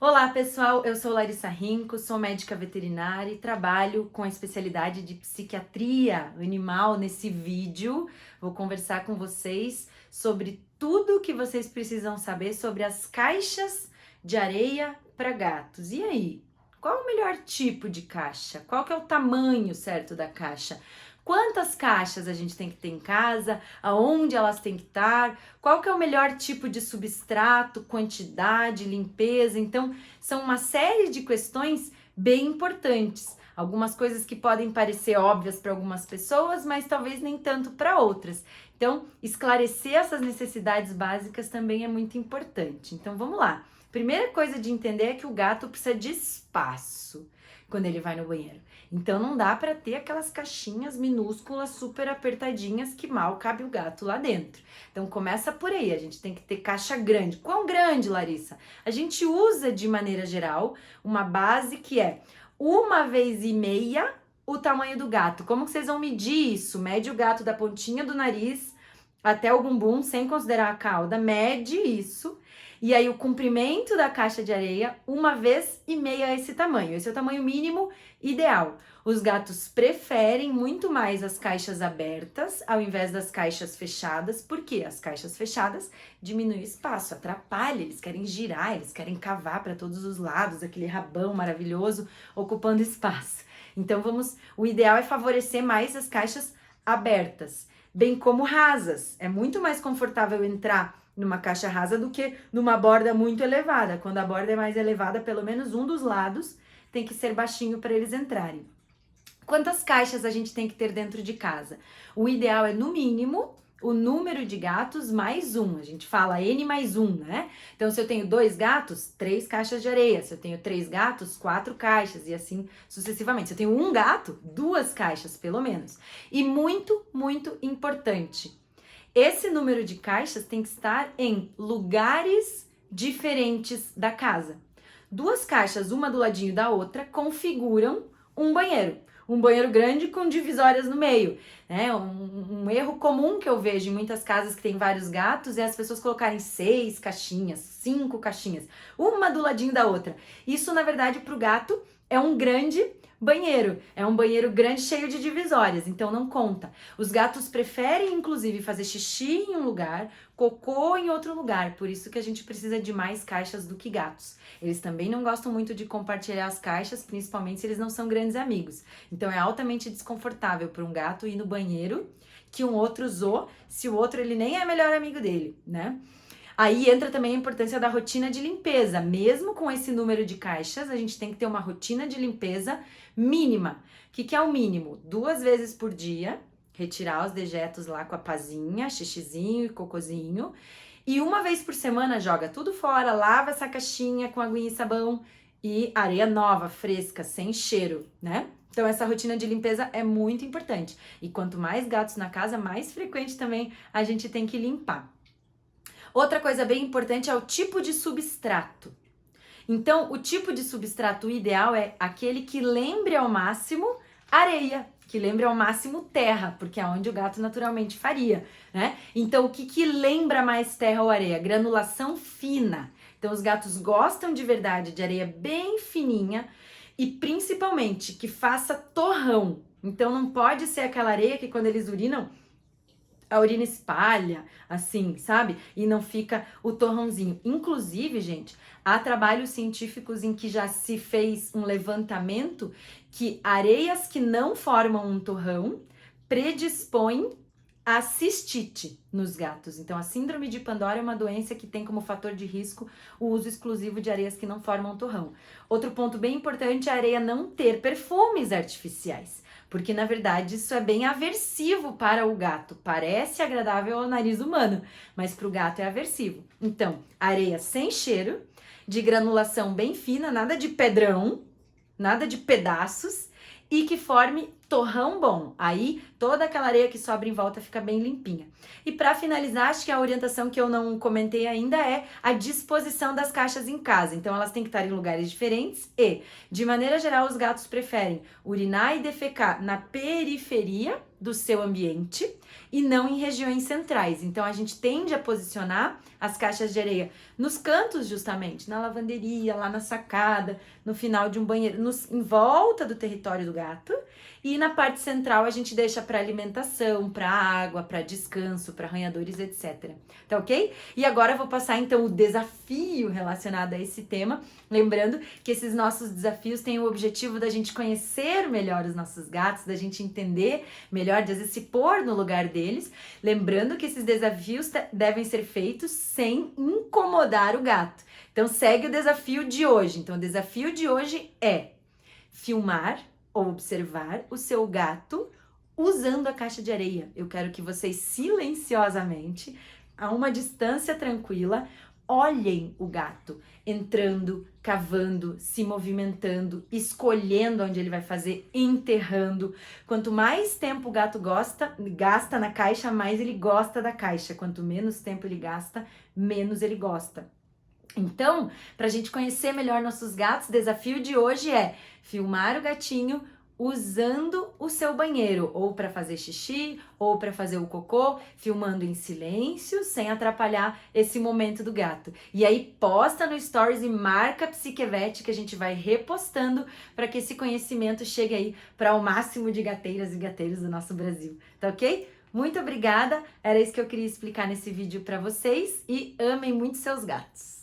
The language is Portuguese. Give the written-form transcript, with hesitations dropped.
Olá pessoal, eu sou Larissa Rinco, sou médica veterinária e trabalho com a especialidade de psiquiatria animal. Nesse vídeo vou conversar com vocês sobre tudo que vocês precisam saber sobre as caixas de areia para gatos. E aí, qual o melhor tipo de caixa? Qual que é o tamanho certo da caixa? Quantas caixas a gente tem que ter em casa? Aonde elas têm que estar? Qual que é o melhor tipo de substrato, quantidade, limpeza? Então, são uma série de questões bem importantes. Algumas coisas que podem parecer óbvias para algumas pessoas, mas talvez nem tanto para outras. Então, esclarecer essas necessidades básicas também é muito importante. Então, vamos lá. Primeira coisa de entender é que o gato precisa de espaço quando ele vai no banheiro. Então não dá para ter aquelas caixinhas minúsculas, super apertadinhas que mal cabe o gato lá dentro. Então começa por aí, a gente tem que ter caixa grande. Quão grande, Larissa? A gente usa de maneira geral uma base que é 1,5 vezes o tamanho do gato. Como que vocês vão medir isso? Mede o gato da pontinha do nariz até o bumbum, sem considerar a cauda, mede isso. E aí o comprimento da caixa de areia, 1,5 vezes esse tamanho. Esse é o tamanho mínimo ideal. Os gatos preferem muito mais as caixas abertas ao invés das caixas fechadas, porque as caixas fechadas diminuem o espaço, atrapalha, eles querem girar, eles querem cavar para todos os lados, aquele rabão maravilhoso ocupando espaço. Então o ideal é favorecer mais as caixas abertas, bem como rasas. É muito mais confortável entrar numa caixa rasa do que numa borda muito elevada. Quando a borda é mais elevada, pelo menos um dos lados tem que ser baixinho para eles entrarem. Quantas caixas a gente tem que ter dentro de casa? O ideal é, no mínimo, o número de gatos mais um. A gente fala N mais um, né? Então, se eu tenho 2 gatos, 3 caixas de areia. Se eu tenho 3 gatos, 4 caixas e assim sucessivamente. Se eu tenho 1 gato, 2 caixas, pelo menos. E muito, muito importante, esse número de caixas tem que estar em lugares diferentes da casa. 2 caixas, uma do ladinho da outra, configuram um banheiro. Um banheiro grande com divisórias no meio, né? Um erro comum que eu vejo em muitas casas que tem vários gatos é as pessoas colocarem 6 caixinhas, 5 caixinhas, uma do ladinho da outra. Isso, na verdade, para o gato é um grande banheiro. É um banheiro grande cheio de divisórias, então não conta. Os gatos preferem, inclusive, fazer xixi em um lugar, cocô em outro lugar. Por isso que a gente precisa de mais caixas do que gatos. Eles também não gostam muito de compartilhar as caixas, principalmente se eles não são grandes amigos. Então é altamente desconfortável para um gato ir no banheiro que um outro usou, se o outro ele nem é melhor amigo dele, né? Aí entra também a importância da rotina de limpeza. Mesmo com esse número de caixas, a gente tem que ter uma rotina de limpeza mínima. O que é o mínimo? 2 vezes por dia, retirar os dejetos lá com a pazinha, xixizinho e cocôzinho. E 1 vez por semana joga tudo fora, lava essa caixinha com aguinha e sabão e areia nova, fresca, sem cheiro, né? Então essa rotina de limpeza é muito importante. E quanto mais gatos na casa, mais frequente também a gente tem que limpar. Outra coisa bem importante é o tipo de substrato. Então, o tipo de substrato ideal é aquele que lembre ao máximo areia, que lembre ao máximo terra, porque é onde o gato naturalmente faria, né? Então, o que lembra mais terra ou areia? Granulação fina. Então, os gatos gostam de verdade de areia bem fininha e principalmente que faça torrão. Então, não pode ser aquela areia que quando eles urinam, a urina espalha, assim, sabe? E não fica o torrãozinho. Inclusive, gente, há trabalhos científicos em que já se fez um levantamento que areias que não formam um torrão predispõem a cistite nos gatos. Então, a síndrome de Pandora é uma doença que tem como fator de risco o uso exclusivo de areias que não formam torrão. Outro ponto bem importante é a areia não ter perfumes artificiais, porque na verdade isso é bem aversivo para o gato. Parece agradável ao nariz humano, mas para o gato é aversivo. Então, areia sem cheiro, de granulação bem fina, nada de pedrão, nada de pedaços, e que forme torrão bom. Aí toda aquela areia que sobra em volta fica bem limpinha. E para finalizar, acho que a orientação que eu não comentei ainda é a disposição das caixas em casa. Então elas têm que estar em lugares diferentes e, de maneira geral, os gatos preferem urinar e defecar na periferia do seu ambiente e não em regiões centrais. Então a gente tende a posicionar as caixas de areia nos cantos, justamente, na lavanderia, lá na sacada, no final de um banheiro, em volta do território do gato. E na parte central a gente deixa para alimentação, para água, para descanso, para arranhadores, etc. Tá ok? E agora eu vou passar então o desafio relacionado a esse tema. Lembrando que esses nossos desafios têm o objetivo da gente conhecer melhor os nossos gatos, da gente entender melhor, de às vezes se pôr no lugar deles. Lembrando que esses desafios devem ser feitos sem incomodar o gato. Então segue o desafio de hoje. Então o desafio de hoje é filmar ou observar o seu gato usando a caixa de areia. Eu quero que vocês silenciosamente, a uma distância tranquila, olhem o gato entrando, cavando, se movimentando, escolhendo onde ele vai fazer, enterrando. Quanto mais tempo o gato gasta na caixa, mais ele gosta da caixa. Quanto menos tempo ele gasta, menos ele gosta. Então, para a gente conhecer melhor nossos gatos, o desafio de hoje é filmar o gatinho usando o seu banheiro, ou para fazer xixi, ou para fazer o cocô, filmando em silêncio, sem atrapalhar esse momento do gato. E aí posta no Stories e marca a Psiquevete, que a gente vai repostando para que esse conhecimento chegue aí para o máximo de gateiras e gateiros do nosso Brasil. Tá ok? Muito obrigada, era isso que eu queria explicar nesse vídeo para vocês e amem muito seus gatos.